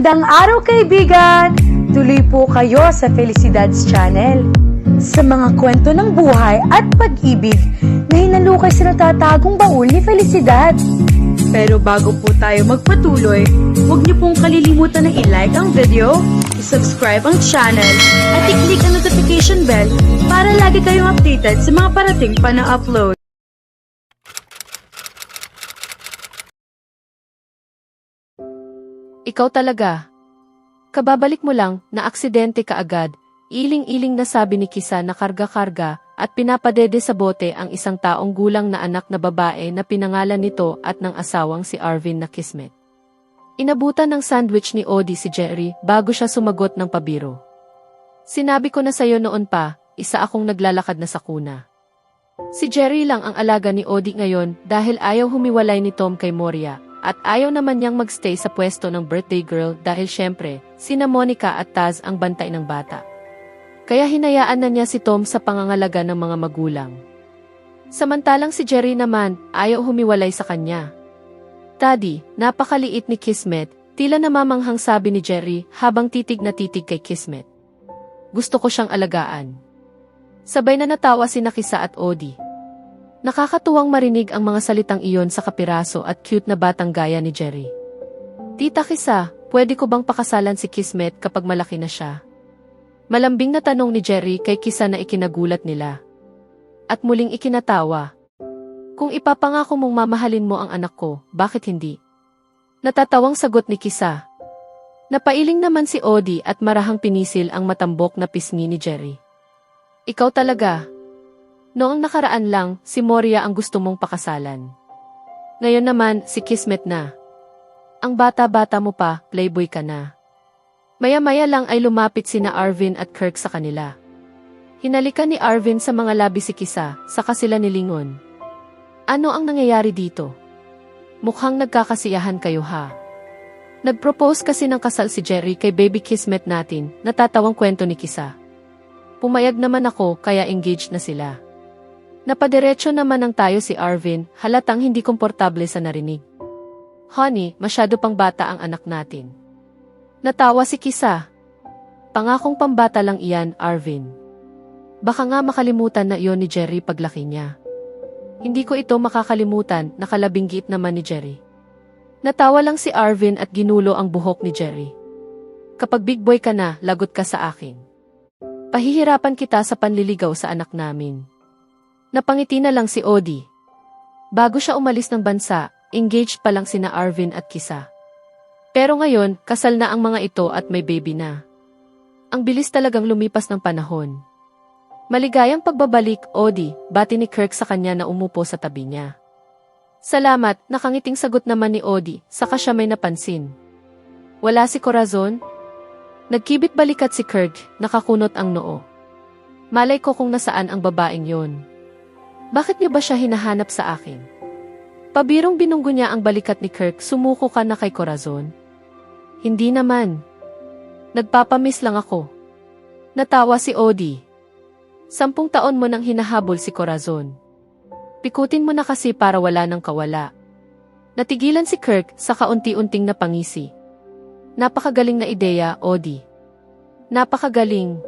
Magandang araw kaibigan! Tuloy po kayo sa Felicidad's Channel. Sa mga kwento ng buhay at pag-ibig na hinalukay sa natatagong baul ni Felicidad. Pero bago po tayo magpatuloy, huwag niyo pong kalilimutan na i-like ang video, i-subscribe ang channel, at i-click ang notification bell para lagi kayong updated sa mga parating pa na upload. Ikaw talaga. Kababalik mo lang na aksidente ka agad, iling-iling na sabi ni Kisa na karga-karga at pinapadede sa bote ang isang taong gulang na anak na babae na pinangalan nito at ng asawang si Arvin na Kismet. Inabutan ng sandwich ni Odie si Jerry bago siya sumagot ng pabiro. Sinabi ko na sayo noon pa, isa akong naglalakad na sa kuna. Si Jerry lang ang alaga ni Odie ngayon dahil ayaw humiwalay ni Tom kay Moria. At ayaw naman niyang magstay sa pwesto ng birthday girl dahil syempre, sina Monica at Taz ang bantay ng bata. Kaya hinayaan na niya si Tom sa pangangalaga ng mga magulang. Samantalang si Jerry naman, ayaw humiwalay sa kanya. Daddy, napakaliit ni Kismet, tila namamanghang sabi ni Jerry habang titig na titig kay Kismet. Gusto ko siyang alagaan. Sabay na natawa si Kisa at Odie. Nakakatuwang marinig ang mga salitang iyon sa kapiraso at cute na batang gaya ni Jerry. Tita Kisa, pwede ko bang pakasalan si Kismet kapag malaki na siya? Malambing na tanong ni Jerry kay Kisa na ikinagulat nila. At muling ikinatawa. Kung ipapangako mong mamahalin mo ang anak ko, bakit hindi? Natatawang sagot ni Kisa. Napailing naman si Odie at marahang pinisil ang matambok na pisngi ni Jerry. Ikaw talaga. Noong nakaraan lang, si Moria ang gusto mong pakasalan. Ngayon naman, si Kismet na. Ang bata-bata mo pa, playboy ka na. Maya-maya lang ay lumapit sina Arvin at Kirk sa kanila. Hinalikan ni Arvin sa mga labi si Kisa, saka sila nilingon. Ano ang nangyayari dito? Mukhang nagkakasiyahan kayo ha. Nag-propose kasi ng kasal si Jerry kay baby Kismet natin, natatawang kwento ni Kisa. Pumayag naman ako kaya engaged na sila. Napadiretso naman ng tayo si Arvin, halatang hindi komportable sa narinig. Honey, masyado pang bata ang anak natin. Natawa si Kisa. Pangakong pambata lang iyan, Arvin. Baka nga makalimutan na iyon ni Jerry paglaki niya. Hindi ko ito makakalimutan, nakalabinggit naman ni Jerry. Natawa lang si Arvin at ginulo ang buhok ni Jerry. Kapag big boy ka na, lagot ka sa akin. Pahihirapan kita sa panliligaw sa anak namin. Napangiti na lang si Odie. Bago siya umalis ng bansa, engaged pa lang sina Arvin at Kisa. Pero ngayon, kasal na ang mga ito at may baby na. Ang bilis talagang lumipas ng panahon. Maligayang pagbabalik, Odie, bati ni Kirk sa kanya na umupo sa tabi niya. Salamat, nakangiting sagot naman ni Odie, saka siya may napansin. Wala si Corazon? Nagkibit balikat si Kirk, nakakunot ang noo. Malay ko kung nasaan ang babaeng yon. Bakit niyo ba siya hinahanap sa akin? Pabirong binunggo niya ang balikat ni Kirk, sumuko ka na kay Corazon? Hindi naman. Nagpapamiss lang ako. Natawa si Odie. 10 taon mo nang hinahabol si Corazon. Pikutin mo na kasi para wala nang kawala. Natigilan si Kirk sa kaunti-unting napangisi. Napakagaling na ideya, Odie. Napakagaling.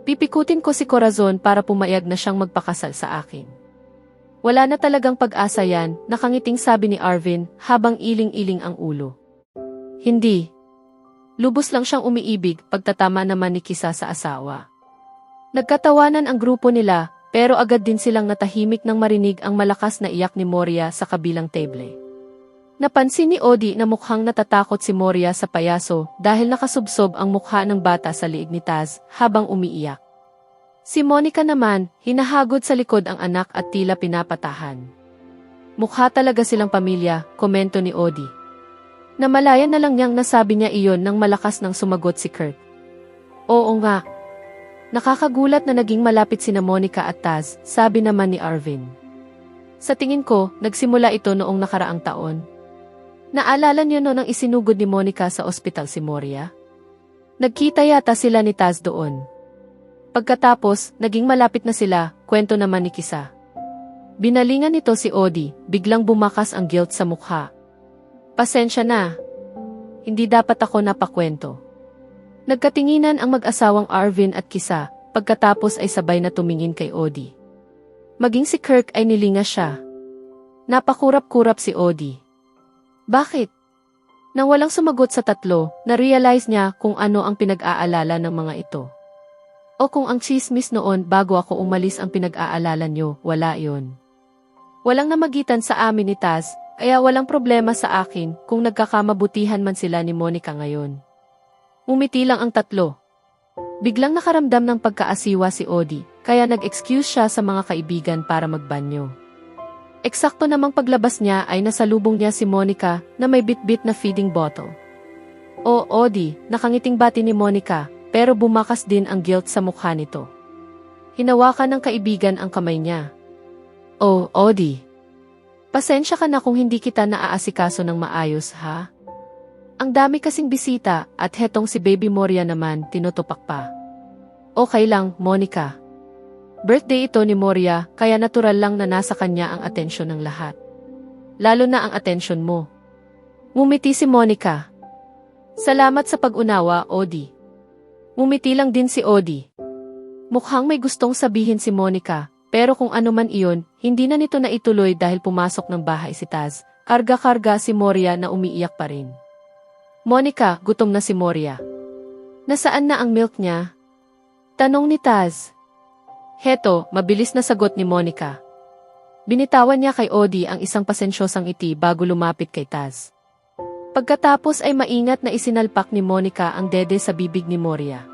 Pipikutin ko si Corazon para pumayag na siyang magpakasal sa akin. Wala na talagang pag-asa yan, nakangiting sabi ni Arvin habang iling-iling ang ulo. Hindi. Lubos lang siyang umiibig pagtatama naman ni Kisa sa asawa. Nagkatawanan ang grupo nila pero agad din silang natahimik nang marinig ang malakas na iyak ni Moria sa kabilang table. Napansin ni Odie na mukhang natatakot si Moria sa payaso dahil nakasubsob ang mukha ng bata sa liig ni Taz habang umiiyak. Si Monica naman, hinahagod sa likod ang anak at tila pinapatahan. Mukha talaga silang pamilya, komento ni Odie. Namalayan na lang niyang nasabi niya iyon nang malakas nang sumagot si Kirk. Oo nga. Nakakagulat na naging malapit sina Monica at Taz, sabi naman ni Arvin. Sa tingin ko, nagsimula ito noong nakaraang taon. Naalala niyo noon ang isinugod ni Monica sa ospital si Moria? Nagkita yata sila ni Taz doon. Pagkatapos, naging malapit na sila, kwento naman ni Kisa. Binalingan nito si Odie, biglang bumakas ang guilt sa mukha. Pasensya na. hindi dapat ako napakwento. Nagkatinginan ang mag-asawang Arvin at Kisa, pagkatapos ay sabay na tumingin kay Odie. Maging si Kirk ay nilinga siya. Napakurap-kurap si Odie. Bakit? Nang walang sumagot sa tatlo, na-realize niya kung ano ang pinag-aalala ng mga ito. O kung ang chismis noon bago ako umalis ang pinag-aalala nyo, wala yon. Walang namagitan sa amin ni Taz, kaya walang problema sa akin kung nagkakamabutihan man sila ni Monica ngayon. Umiti lang ang tatlo. Biglang nakaramdam ng pagkaasiwa si Odie, kaya nag-excuse siya sa mga kaibigan para magbanyo. Eksakto namang paglabas niya ay nasalubong niya si Monica na may bit-bit na feeding bottle. O Odie, nakangiting bati ni Monica, pero bumakas din ang guilt sa mukha nito. Hinawakan ng kaibigan ang kamay niya. O Odie, pasensya ka na kung hindi kita naaasikaso ng maayos ha? Ang dami kasing bisita at hetong si Baby Moria naman tinutupak pa. Okay lang, Monica. Birthday ito ni Moria kaya natural lang na nasa kanya ang atensyon ng lahat. Lalo na ang atensyon mo. Ngumiti si Monica. Salamat sa pag-unawa, Odie. Ngumiti lang din si Odie. Mukhang may gustong sabihin si Monica, pero kung ano man iyon, hindi na nito naituloy dahil pumasok ng bahay si Taz. Karga-karga si Moria na umiiyak pa rin. Monica, gutom na si Moria. Nasaan na ang milk niya? Tanong ni Taz. Heto, mabilis na sagot ni Monica. Binitawan niya kay Odie ang isang pasensyosang ngiti bago lumapit kay Taz. Pagkatapos ay maingat na isinalpak ni Monica ang dede sa bibig ni Moria.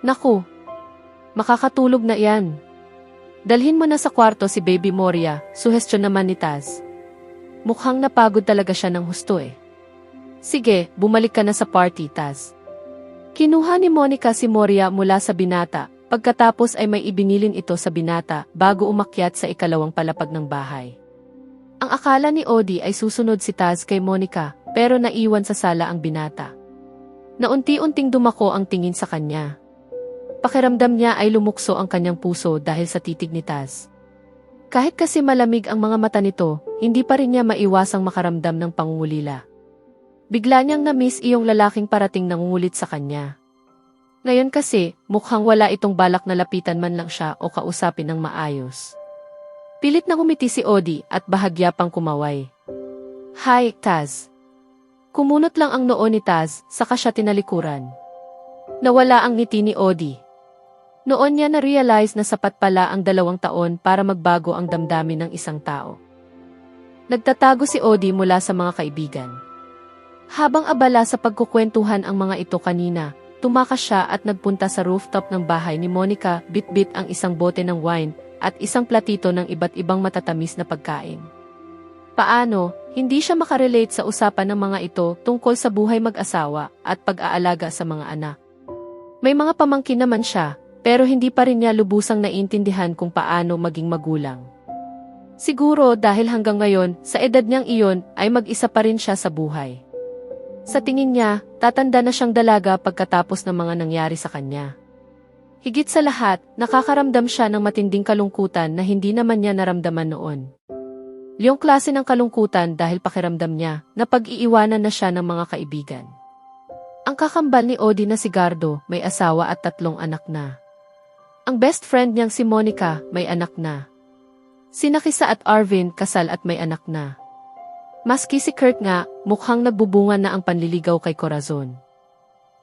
Naku, makakatulog na yan. Dalhin mo na sa kwarto si Baby Moria, suhestyon naman ni Taz. Mukhang napagod talaga siya ng husto eh. Sige, bumalik ka na sa party, Taz. Kinuha ni Monica si Moria mula sa binata, pagkatapos ay may ibinilin ito sa binata bago umakyat sa ikalawang palapag ng bahay. Ang akala ni Odie ay susunod si Taz kay Monica, pero naiwan sa sala ang binata. Naunti-unting dumako ang tingin sa kanya. Pakiramdam niya ay lumukso ang kanyang puso dahil sa titig ni Taz. Kahit kasi malamig ang mga mata nito, hindi pa rin niya maiwasang makaramdam ng pangungulila. Bigla niyang na-miss iyong lalaking parating nangungulit sa kanya. Ngayon kasi, mukhang wala itong balak na lapitan man lang siya o kausapin ng maayos. Pilit na ngumiti si Odie at bahagya pang kumaway. Hi, Taz. Kumunot lang ang noo ni Taz, saka siya tinalikuran. Nawala ang ngiti ni Odie. Noon niya na-realize na sapat pala ang 2 taon para magbago ang damdamin ng isang tao. Nagtatago si Odie mula sa mga kaibigan. Habang abala sa pagkukwentuhan ang mga ito kanina, tumakas siya at nagpunta sa rooftop ng bahay ni Monica, bit-bit ang isang bote ng wine at isang platito ng iba't ibang matatamis na pagkain. Paano, hindi siya makarelate sa usapan ng mga ito tungkol sa buhay mag-asawa at pag-aalaga sa mga anak. May mga pamangkin naman siya, pero hindi pa rin niya lubusang naiintindihan kung paano maging magulang. Siguro dahil hanggang ngayon, sa edad niyang iyon, ay mag-isa pa rin siya sa buhay. Sa tingin niya, tatanda na siyang dalaga pagkatapos ng mga nangyari sa kanya. Higit sa lahat, nakakaramdam siya ng matinding kalungkutan na hindi naman niya naramdaman noon. Yung klase ng kalungkutan dahil pakiramdam niya na pag-iiwanan na siya ng mga kaibigan. Ang kakambal ni Odie na si Gardo, may asawa at 3 anak na. Ang best friend niyang si Monica, may anak na. Sina Kisa at Arvin, kasal at may anak na. Maski si Kurt nga, mukhang nagbubunga na ang panliligaw kay Corazon.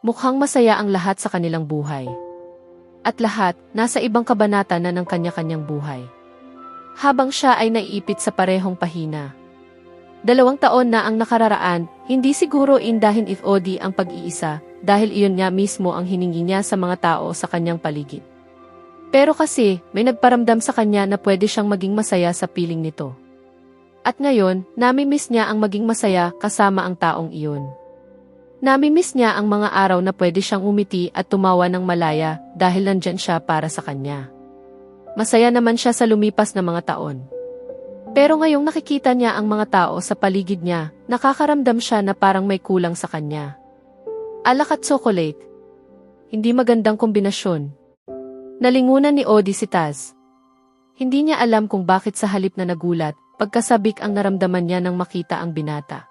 Mukhang masaya ang lahat sa kanilang buhay. At lahat, nasa ibang kabanata na ng kanya-kanyang buhay. Habang siya ay naiipit sa parehong pahina. 2 taon na ang nakararaan, hindi siguro indahin if Odie ang pag-iisa, dahil iyon nga mismo ang hiningi niya sa mga tao sa kanyang paligid. Pero kasi, may nagparamdam sa kanya na pwede siyang maging masaya sa piling nito. At ngayon, nami-miss niya ang maging masaya kasama ang taong iyon. Nami-miss niya ang mga araw na pwede siyang umiti at tumawa ng malaya dahil nandyan siya para sa kanya. Masaya naman siya sa lumipas na mga taon. Pero ngayong nakikita niya ang mga tao sa paligid niya, nakakaramdam siya na parang may kulang sa kanya. Alak at chocolate. Hindi magandang kombinasyon. Nalingunan ni Odie si Taz. Hindi niya alam kung bakit sa halip na nagulat, pagkasabik ang naramdaman niya nang makita ang binata.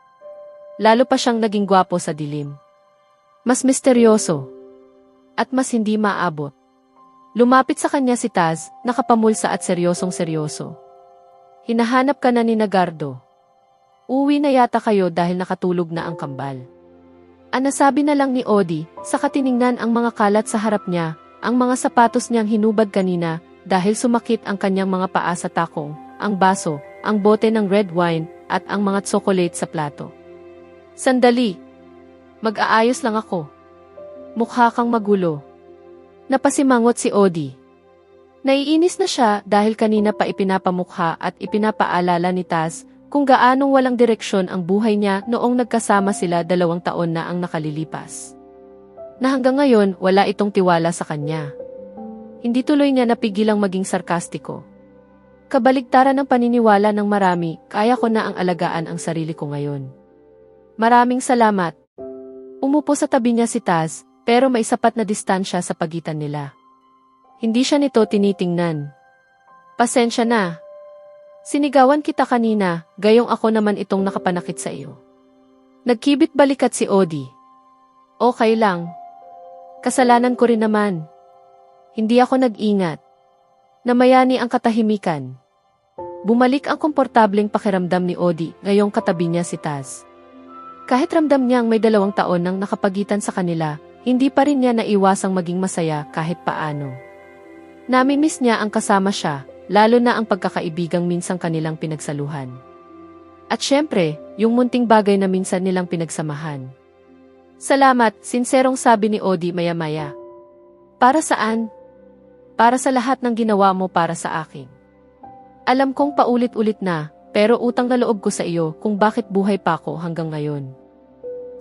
lalo pa siyang naging gwapo sa dilim. Mas misteryoso. At mas hindi maabot. Lumapit sa kanya si Taz, nakapamulsa at seryosong-seryoso. Hinahanap ka na ni Nagardo. Uwi na yata kayo dahil nakatulog na ang kambal. Nasabi na lang ni Odi, saka tiningnan ang mga kalat sa harap niya, ang mga sapatos niyang hinubad kanina, dahil sumakit ang kanyang mga paa sa takong, ang baso, ang bote ng red wine, at ang mga tsokolate sa plato. Sandali. Mag-aayos lang ako. Mukha kang magulo. Napasimangot si Odi. Naiinis na siya dahil kanina pa ipinapamukha at ipinapaalala ni Taz kung gaanong walang direksyon ang buhay niya noong nagkasama sila 2 taon na ang nakalilipas. Na hanggang ngayon wala itong tiwala sa kanya. Hindi tuloy niya napigilang maging sarkastiko. Kabaligtaran ng paniniwala ng marami, kaya ko na ang alagaan ang sarili ko ngayon. Maraming salamat. Umupo sa tabi niya si Taz, pero may sapat na distansya sa pagitan nila. Hindi siya nito tinitingnan. Pasensya na. Sinigawan kita kanina, gayong ako naman itong nakapanakit sa iyo. Nagkibit balikat si Odi. Okay lang. Kasalanan ko rin naman. Hindi ako nag-ingat. Namayani ang katahimikan. Bumalik ang komportableng pakiramdam ni Odi ngayong katabi niya si Taz. Kahit ramdam niyang may 2 taon nang nakapagitan sa kanila, hindi pa rin niya naiwasang maging masaya kahit paano. Namimiss niya ang kasama siya, lalo na ang pagkakaibigang minsang kanilang pinagsaluhan. At syempre, yung munting bagay na minsan nilang pinagsamahan. Salamat, sinserong sabi ni Odi maya-maya. Para saan? Para sa lahat ng ginawa mo para sa akin. Alam kong paulit-ulit na, pero utang na loob ko sa iyo kung bakit buhay pa ako hanggang ngayon.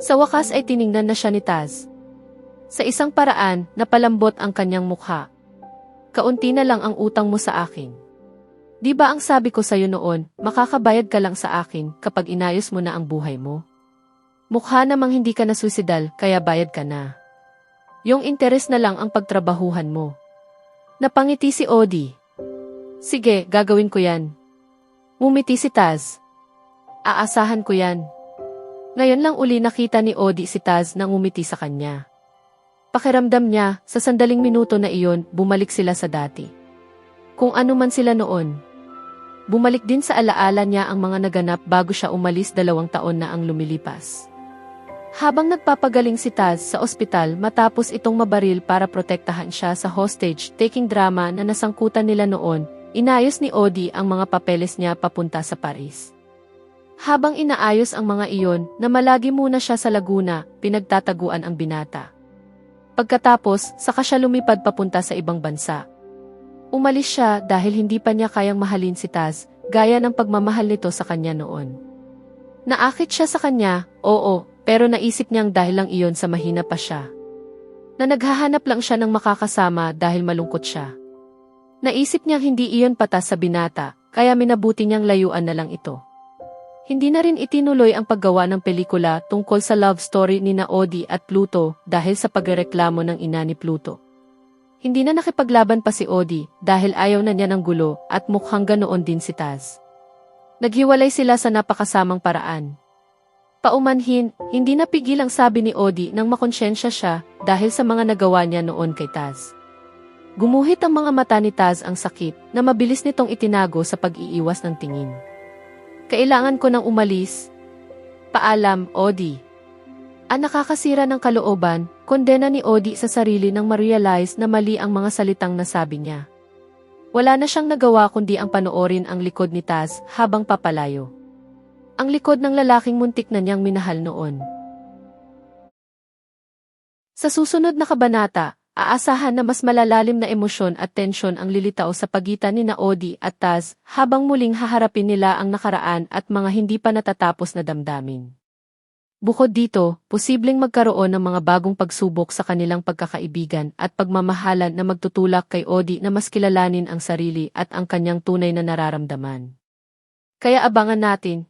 Sa wakas ay tiningnan na siya ni Taz. Sa isang paraan, napalambot ang kanyang mukha. Kaunti na lang ang utang mo sa akin. Di ba ang sabi ko sa'yo noon, makakabayad ka lang sa akin kapag inayos mo na ang buhay mo? Mukha namang hindi ka na suicidal, kaya bayad ka na. Yung interes na lang ang pagtrabahuhan mo. Napangiti si Odi. Sige, gagawin ko yan. Ngumiti si Taz. Aasahan ko yan. Ngayon lang uli nakita ni Odi si Taz na ngumiti sa kanya. Pakiramdam niya, sa sandaling minuto na iyon, bumalik sila sa dati. Kung ano man sila noon. Bumalik din sa alaala niya ang mga naganap bago siya umalis 2 taon na ang lumilipas. Habang nagpapagaling si Taz sa ospital matapos itong mabaril para protektahan siya sa hostage-taking drama na nasangkutan nila noon, inayos ni Odi ang mga papeles niya papunta sa Paris. Habang inaayos ang mga iyon, namalagi muna siya sa Laguna, pinagtataguan ang binata. Pagkatapos, saka siya lumipad papunta sa ibang bansa. Umalis siya dahil hindi pa niya kayang mahalin si Taz, gaya ng pagmamahal nito sa kanya noon. Naakit siya sa kanya, oo, pero naisip niyang dahil lang iyon sa mahina pa siya. Na naghahanap lang siya ng makakasama dahil malungkot siya. Naisip niyang hindi iyon patas sa binata, kaya minabuti niyang layuan na lang ito. Hindi na rin itinuloy ang paggawa ng pelikula tungkol sa love story ni Odi at Pluto dahil sa pagreklamo ng ina ni Pluto. Hindi na nakipaglaban pa si Odi dahil ayaw na niya ng gulo at mukhang ganoon din si Taz. Naghiwalay sila sa napakasamang paraan. Paumanhin, hindi napigil ang sabi ni Odi nang makonsyensya siya dahil sa mga nagawa niya noon kay Taz. Gumuhit ang mga mata ni Taz ang sakit na mabilis nitong itinago sa pag-iiwas ng tingin. Kailangan ko nang umalis. Paalam, Odi. Ang nakakasira ng kalooban, kondena ni Odi sa sarili nang ma-realize na mali ang mga salitang nasabi niya. Wala na siyang nagawa kundi ang panoorin ang likod ni Taz habang papalayo. Ang likod ng lalaking muntik na niyang minahal noon. Sa susunod na kabanata, aasahan na mas malalalim na emosyon at tensyon ang lilitaw sa pagitan ni Odi at Taz habang muling haharapin nila ang nakaraan at mga hindi pa natatapos na damdamin. Bukod dito, posibleng magkaroon ng mga bagong pagsubok sa kanilang pagkakaibigan at pagmamahalan na magtutulak kay Odi na mas kilalanin ang sarili at ang kanyang tunay na nararamdaman. Kaya abangan natin,